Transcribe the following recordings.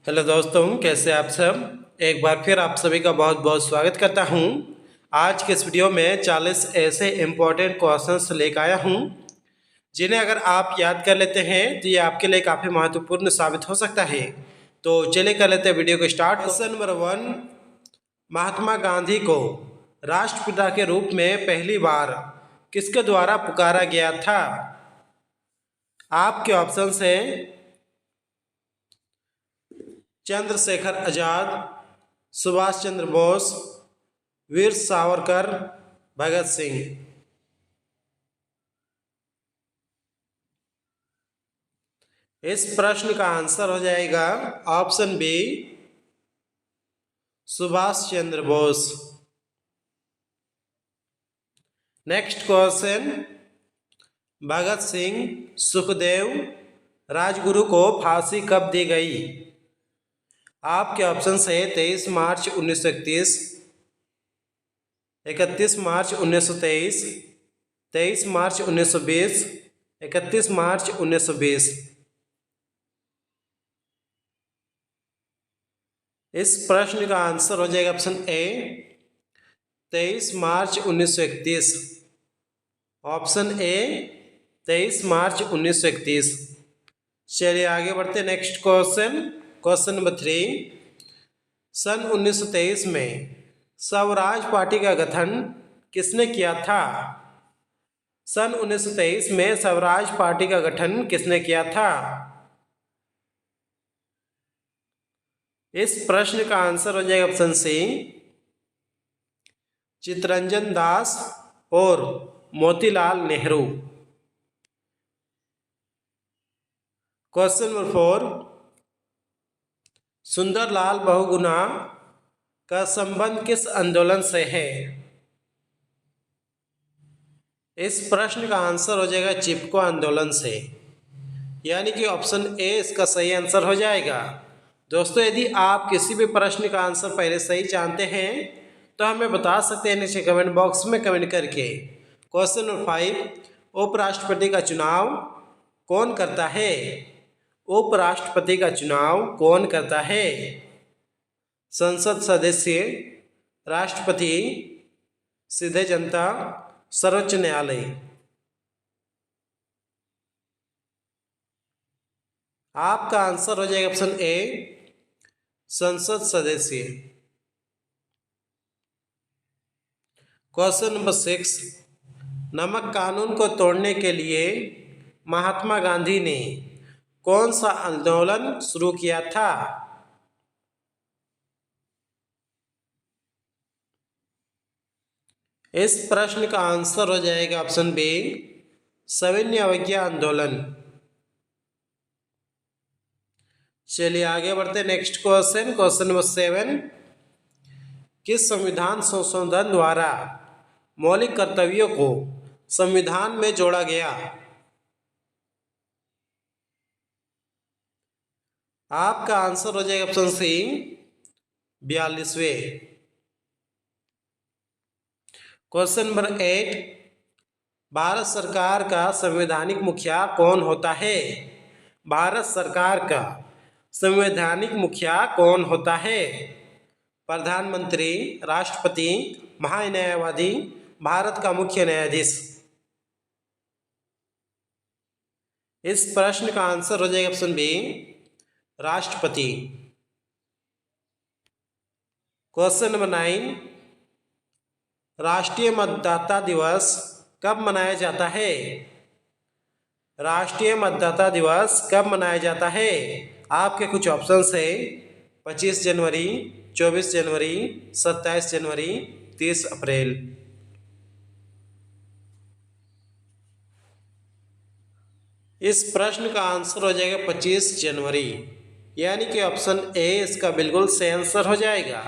Hello दोस्तों, कैसे आप सब। एक बार फिर आप सभी का बहुत बहुत स्वागत करता हूं। आज के इस वीडियो में 40 ऐसे इम्पोर्टेंट क्वेश्चंस लेकर आया हूं जिन्हें अगर आप याद कर लेते हैं तो ये आपके लिए काफ़ी महत्वपूर्ण साबित हो सकता है। तो चलिए कर लेते हैं वीडियो को start. Question number 1, Mahatma Gandhi को राष्ट्रपिता के रूप में पहली बार किसके द्वारा पुकारा गया था? आपके ऑप्शंस हैं चंद्रशेखर आजाद, सुभाष चंद्र बोस, वीर सावरकर, भगत सिंह। इस प्रश्न का आंसर हो जाएगा option B, Subhash Chandra Bose. Next question, Bhagat Singh, Sukhdev, Rajguru को फांसी कब दी गई? आपके ऑप्शन है 23 मार्च 1931, 31 मार्च 1923, 23 मार्च 1920, 31 मार्च 1920। इस प्रश्न का आंसर हो जाएगा option A, 23 March 1931। Option A 23 मार्च 1931। चलिए आगे बढ़ते नेक्स्ट क्वेश्चन। क्वेश्चन नंबर 3, सन 1923 में स्वराज पार्टी का गठन किसने किया था? सन 1923 में स्वराज पार्टी का गठन किसने किया था? इस प्रश्न का आंसर हो जाएगा ऑप्शन सी, चित्तरंजन दास और मोतीलाल नेहरू। क्वेश्चन नंबर 4, सुंदरलाल बहुगुणा का संबंध किस आंदोलन से है? इस प्रश्न का आंसर हो जाएगा चिपको आंदोलन से, यानी कि ऑप्शन ए इसका सही आंसर हो जाएगा। दोस्तों, यदि आप किसी भी प्रश्न का आंसर पहले सही जानते हैं तो हमें बता सकते हैं नीचे कमेंट बॉक्स में कमेंट करके। क्वेश्चन नंबर 5, उपराष्ट्रपति का चुनाव कौन करता है? उपराष्ट्रपति का चुनाव कौन करता है? संसद सदस्य, राष्ट्रपति, सीधे जनता, सर्वोच्च न्यायालय। आपका आंसर हो जाएगा ऑप्शन ए, संसद सदस्य। क्वेश्चन नंबर 6, नमक कानून को तोड़ने के लिए महात्मा गांधी ने कौन सा आंदोलन शुरू किया था? इस प्रश्न का आंसर हो जाएगा ऑप्शन बी, सविनय अवज्ञा आंदोलन। चलिए आगे बढ़ते नेक्स्ट क्वेश्चन। क्वेश्चन नंबर 7, किस संविधान संशोधन द्वारा मौलिक कर्तव्यों को संविधान में जोड़ा गया? आपका आंसर हो जाएगा ऑप्शन सी, 42वें। क्वेश्चन नंबर 8, भारत सरकार का संवैधानिक मुखिया कौन होता है? भारत सरकार का संवैधानिक मुखिया कौन होता है? प्रधानमंत्री, राष्ट्रपति, महान्यायवादी, भारत का मुख्य न्यायाधीश। इस प्रश्न का आंसर हो जाएगा ऑप्शन बी, राष्ट्रपति। क्वेश्चन नंबर 9, राष्ट्रीय मतदाता दिवस कब मनाया जाता है? राष्ट्रीय मतदाता दिवस कब मनाया जाता है? आपके कुछ ऑप्शंस है 25 जनवरी, 24 जनवरी, 27 जनवरी, 30 अप्रैल। इस प्रश्न का आंसर हो जाएगा 25 जनवरी, यानी कि ऑप्शन ए इसका बिल्कुल सही आंसर हो जाएगा।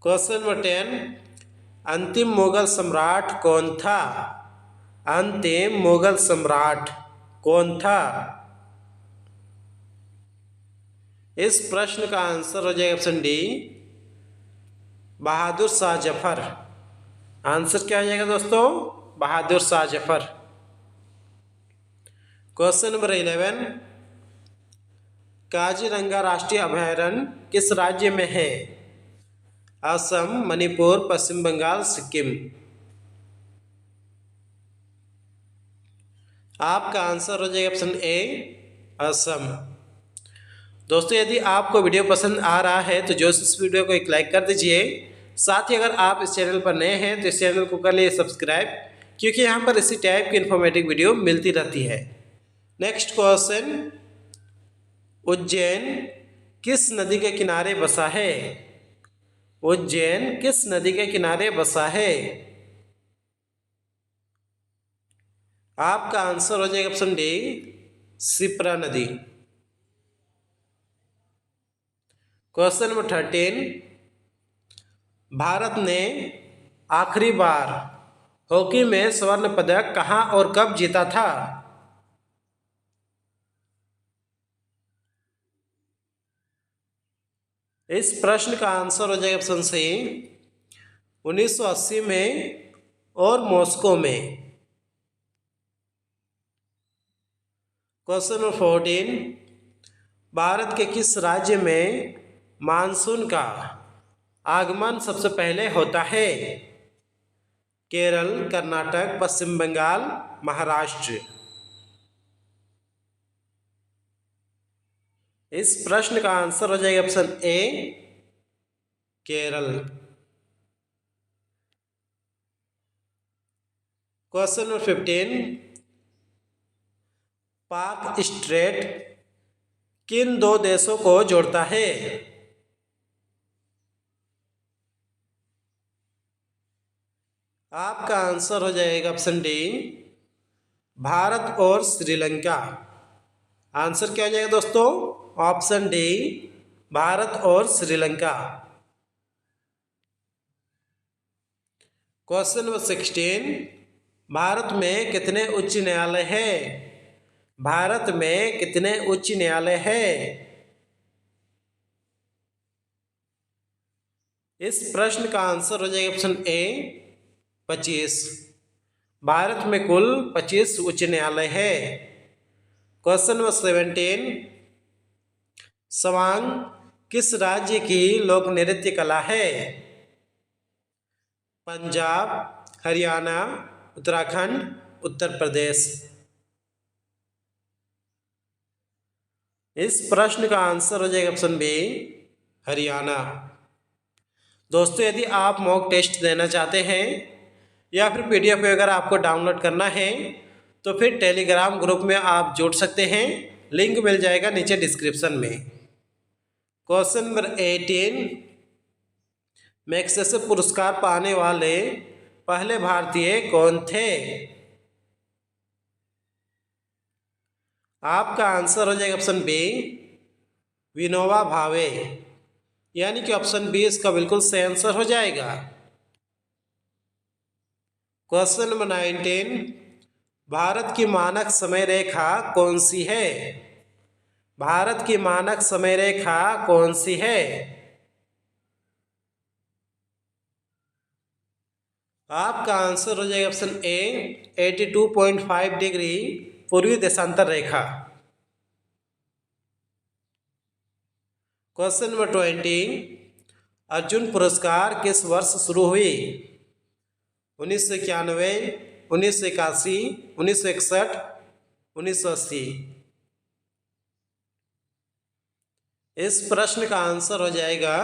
क्वेश्चन नंबर 10, अंतिम मुगल सम्राट कौन था? अंतिम मुगल सम्राट कौन था? इस प्रश्न का आंसर हो जाएगा option D, Bahadur Shah Zafar. Answer क्या हो जाएगा दोस्तों? बहादुर शाह जफर। क्वेश्चन नंबर 11, काजीरंगा राष्ट्रीय अभयारण्य किस राज्य में है? असम, मणिपुर, पश्चिम बंगाल, सिक्किम। आपका आंसर हो जाएगा ऑप्शन ए, असम। दोस्तों यदि आपको वीडियो पसंद आ रहा है तो जो इस वीडियो को एक लाइक कर दीजिए। साथ ही अगर आप इस चैनल पर नए हैं तो इस चैनल को कर लिए सब्सक्राइब, क्योंकि यहाँ पर इसी टाइप की इन्फॉर्मेटिव वीडियो मिलती रहती है। नेक्स्ट क्वेश्चन, उज्जैन किस नदी के किनारे बसा है? उज्जैन किस नदी के किनारे बसा है? आपका आंसर हो जाएगा ऑप्शन डी, शिप्रा नदी। क्वेश्चन नंबर 13, भारत ने आखिरी बार हॉकी में स्वर्ण पदक कहां और कब जीता था? इस प्रश्न का आंसर हो जाएगा ऑप्शन सी, 1980 में और मॉस्को में। क्वेश्चन नंबर 14, भारत के किस राज्य में मानसून का आगमन सबसे पहले होता है? केरल, कर्नाटक, पश्चिम बंगाल, महाराष्ट्र। इस प्रश्न का आंसर हो जाएगा option A, Kerala. Question number 15, पाक स्ट्रेट किन दो देशों को जोड़ता है? आपका आंसर हो जाएगा ऑप्शन डी, भारत और श्रीलंका। आंसर क्या हो जाएगा दोस्तों? ऑप्शन डी, भारत और श्रीलंका। क्वेश्चन नंबर 16, भारत में कितने उच्च न्यायालय है? भारत में कितने उच्च न्यायालय है? इस प्रश्न का आंसर हो जाएगा ऑप्शन ए, 25। भारत में कुल 25 उच्च न्यायालय है। क्वेश्चन नंबर 17, सवांग किस राज्य की लोक नृत्य कला है? पंजाब, हरियाणा, उत्तराखंड, उत्तर प्रदेश। इस प्रश्न का आंसर हो जाएगा ऑप्शन बी, हरियाणा। दोस्तों यदि आप मॉक टेस्ट देना चाहते हैं या फिर पीडीएफ वगैरह आपको डाउनलोड करना है तो फिर टेलीग्राम ग्रुप में आप जुड़ सकते हैं, लिंक मिल जाएगा नीचे डिस्क्रिप्शन में। क्वेश्चन नंबर 18, मैग्सेसे पुरस्कार पाने वाले पहले भारतीय कौन थे? आपका आंसर हो जाएगा ऑप्शन बी, विनोबा भावे। यानी कि ऑप्शन बी इसका बिल्कुल सही आंसर हो जाएगा। क्वेश्चन नंबर 19, भारत की मानक समय रेखा कौन सी है? भारत की मानक समय रेखा कौन सी है? आपका आंसर हो जाएगा ऑप्शन ए, 82.5 डिग्री पूर्वी देशांतर रेखा। क्वेश्चन नंबर 20, अर्जुन पुरस्कार किस वर्ष शुरू हुई? 1991, 1981, 1961, 1980। इस प्रश्न का आंसर हो जाएगा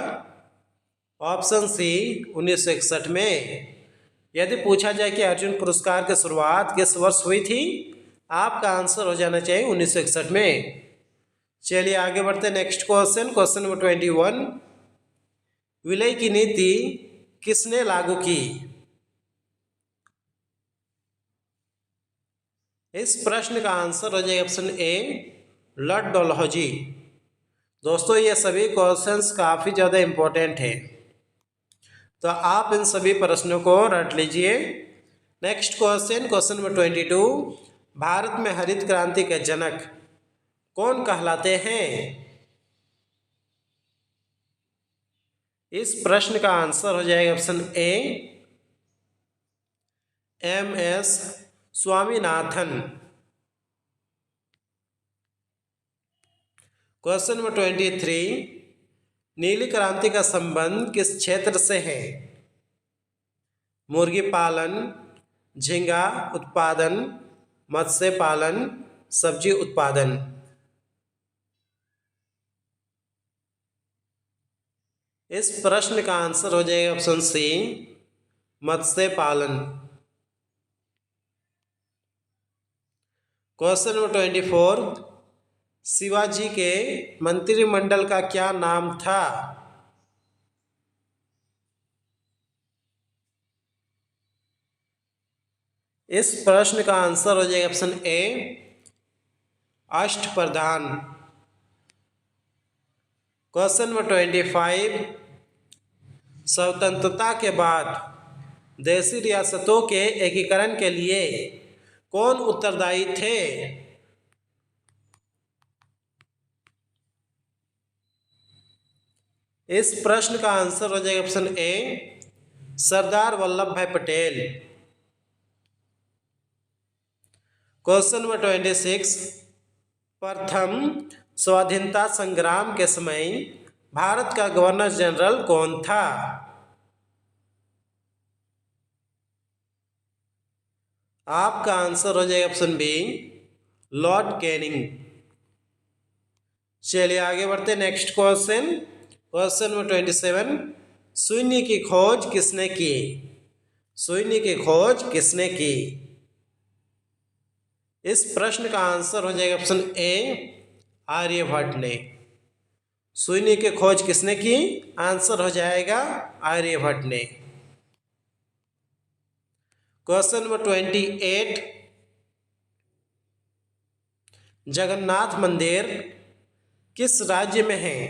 ऑप्शन सी, 1961 में। यदि पूछा जाए कि अर्जुन पुरस्कार की शुरुआत किस वर्ष हुई थी, आपका आंसर हो जाना चाहिए 1961 में। चलिए आगे बढ़ते हैं। नेक्स्ट क्वेश्चन, क्वेश्चन नंबर 21, विलय की नीति किसने लागू की? इस प्रश्न का आंसर हो जाएगा ऑप्शन ए, लॉर्ड डलहौजी। दोस्तों ये सभी क्वेश्चंस काफ़ी ज़्यादा इम्पोर्टेंट है, तो आप इन सभी प्रश्नों को रट लीजिए। Next question, question number 22, Bharat में हरित क्रांति के जनक कौन कहलाते हैं? इस प्रश्न का आंसर हो जाएगा option A, MS Swaminathan. Question number 23, नीली क्रांति का संबंध किस क्षेत्र से है? मुर्गी पालन, झींगा उत्पादन, मत्स्य पालन, सब्जी उत्पादन। इस प्रश्न का आंसर हो जाएगा ऑप्शन सी, मत्स्य पालन। क्वेश्चन नंबर 24, शिवाजी के मंत्रिमंडल का क्या नाम था? इस प्रश्न का आंसर हो जाएगा option A, Ashtapradhan. Question number 25, स्वतंत्रता के बाद देशी रियासतों के एकीकरण के लिए कौन उत्तरदायी थे? इस प्रश्न का आंसर हो जाएगा ऑप्शन ए, सरदार वल्लभ भाई पटेल। क्वेश्चन नंबर 26, प्रथम स्वाधीनता संग्राम के समय भारत का गवर्नर जनरल कौन था? आपका आंसर हो जाएगा ऑप्शन बी, लॉर्ड कैनिंग। चलिए आगे बढ़ते नेक्स्ट क्वेश्चन। क्वेश्चन नंबर 27, शून्य की खोज किसने की? शून्य की खोज किसने की? इस प्रश्न का आंसर हो जाएगा ऑप्शन ए, आर्यभट्ट ने। शून्य की खोज किसने की? आंसर हो जाएगा आर्यभट्ट ने। क्वेश्चन नंबर 28, जगन्नाथ मंदिर किस राज्य में है?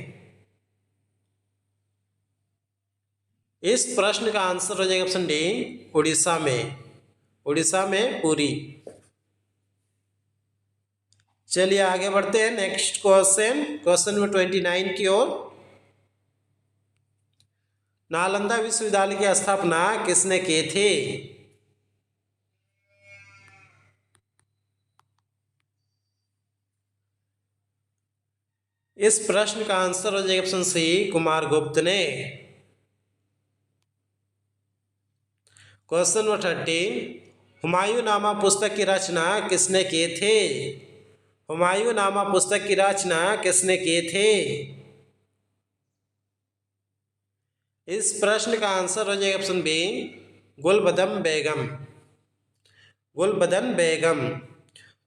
इस प्रश्न का आंसर हो जाएगा ऑप्शन डी, उड़ीसा में। उड़ीसा में पुरी। चलिए आगे बढ़ते हैं नेक्स्ट क्वेश्चन। क्वेश्चन नंबर 29 की ओर। नालंदा विश्वविद्यालय की स्थापना किसने की थी? इस प्रश्न का आंसर हो जाएगा ऑप्शन सी, कुमारगुप्त ने। क्वेश्चन नंबर 30, हुमायूंनामा पुस्तक की रचना किसने की थी? हुमायूंनामा पुस्तक की रचना किसने की थी? इस प्रश्न का आंसर हो जाएगा ऑप्शन बी, गुलबदन बेगम। गुलबदन बेगम।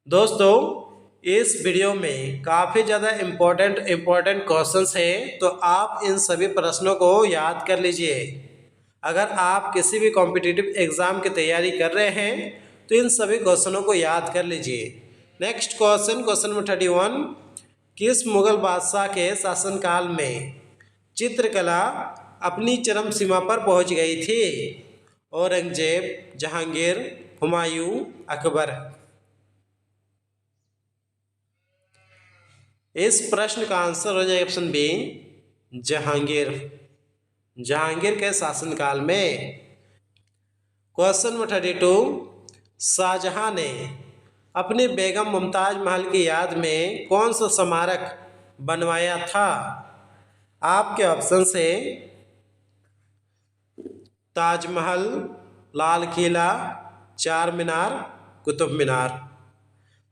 दोस्तों इस वीडियो में काफ़ी ज़्यादा इम्पोर्टेंट क्वेश्चंस हैं, तो आप इन सभी प्रश्नों को याद कर लीजिए। अगर आप किसी भी कॉम्पिटिटिव एग्ज़ाम की तैयारी कर रहे हैं तो इन सभी क्वेश्चनों को याद कर लीजिए। नेक्स्ट क्वेश्चन, क्वेश्चन नंबर 31, किस मुगल बादशाह के शासनकाल में चित्रकला अपनी चरम सीमा पर पहुंच गई थी? औरंगजेब, जहांगीर, हुमायूं, अकबर। इस प्रश्न का आंसर हो जाएगा ऑप्शन बी, जहांगीर। जहांगीर के शासनकाल में। क्वेश्चन नंबर 32, शाहजहां ने अपनी बेगम मुमताज महल की याद में कौन सा स्मारक बनवाया था? आपके ऑप्शन से ताजमहल, लाल किला, चार मीनार, कुतुब मीनार।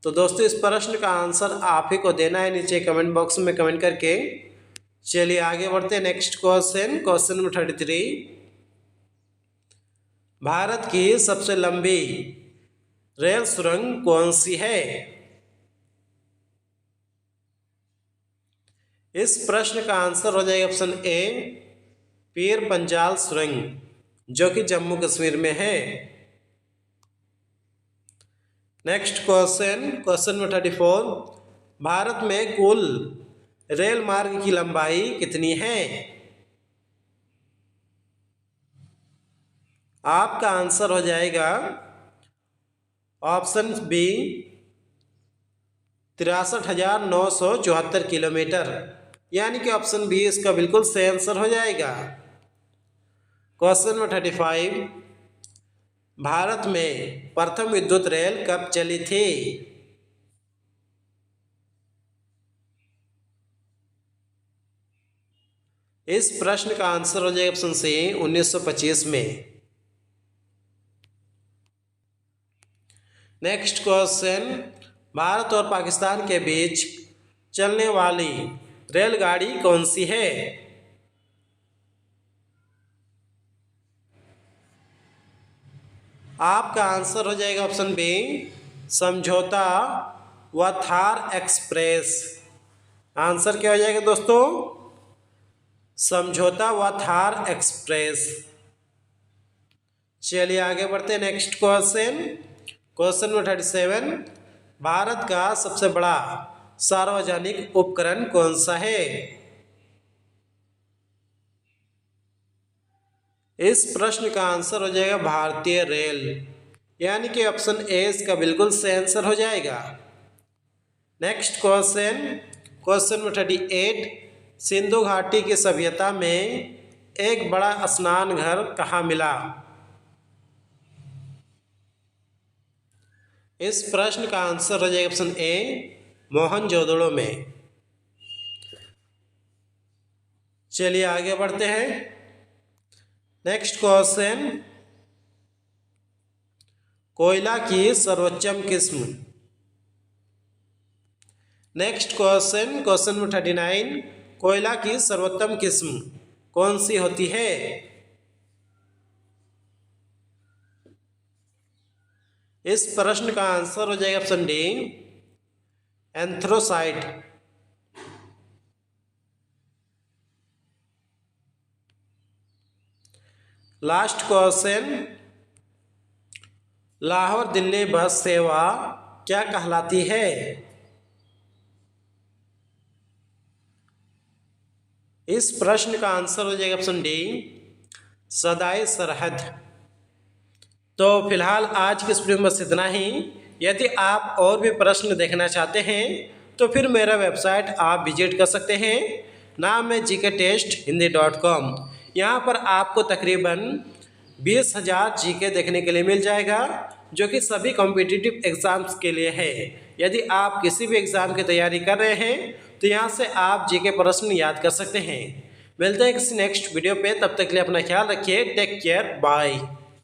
तो दोस्तों इस प्रश्न का आंसर आप ही को देना है नीचे कमेंट बॉक्स में कमेंट करके। चलिए आगे बढ़ते हैं next question. Question number 33, Bharat की सबसे लंबी रेल सुरंग कौन सी है? इस प्रश्न का आंसर हो जाएगा ऑप्शन ए, पीर पंजाल सुरंग, जो कि जम्मू कश्मीर में है। Next question, question number 34, Bharat में कुल रेल मार्ग की लंबाई कितनी है? आपका आंसर हो जाएगा ऑप्शन बी, 63,974 किलोमीटर, यानी कि ऑप्शन बी इसका बिल्कुल सही आंसर हो जाएगा। क्वेश्चन नंबर 35, भारत में प्रथम विद्युत रेल कब चली थी? इस प्रश्न का आंसर हो जाएगा ऑप्शन सी 1925 में। नेक्स्ट क्वेश्चन, भारत और पाकिस्तान के बीच चलने वाली रेलगाड़ी कौन सी है? आपका आंसर हो जाएगा ऑप्शन बी समझौता व थार एक्सप्रेस। आंसर क्या हो जाएगा दोस्तों? समझौता व थार एक्सप्रेस। चलिए आगे बढ़ते हैं। Next question, question number 37, Bharat का सबसे बड़ा सार्वजनिक उपकरण कौन सा है? इस प्रश्न का आंसर हो जाएगा भारतीय रेल, यानी कि ऑप्शन ए इसका बिल्कुल सही आंसर हो जाएगा। Next question, question number 38, Sindhu घाटी की सभ्यता में एक बड़ा स्नान घर कहाँ मिला? इस प्रश्न का आंसर हो जाएगा ऑप्शन ए मोहनजोदड़ो में। चलिए आगे बढ़ते हैं। नेक्स्ट क्वेश्चन, कोयला की सर्वोच्चम किस्म। नेक्स्ट क्वेश्चन, क्वेश्चन नंबर 39, कोयला की सर्वोत्तम किस्म कौन सी होती है? इस प्रश्न का आंसर हो जाएगा option D anthracite. Last question, Lahore Delhi bus सेवा क्या कहलाती है? इस प्रश्न का आंसर हो जाएगा ऑप्शन डी सदाई सरहद। तो फिलहाल आज की इस वीडियो में बस इतना ही। यदि आप और भी प्रश्न देखना चाहते हैं तो फिर मेरा वेबसाइट आप विजिट कर सकते हैं। नाम है gktesthindi.com। यहाँ पर आपको तकरीबन 20,000 जीके देखने के लिए मिल जाएगा, जो कि सभी कॉम्पिटिटिव एग्ज़ाम्स के लिए है। यदि आप किसी भी एग्ज़ाम की तैयारी कर रहे हैं तो यहाँ से आप जीके प्रश्न याद कर सकते हैं। मिलते हैं किसी नेक्स्ट वीडियो पे, तब तक के लिए अपना ख्याल रखिए। Take care, bye.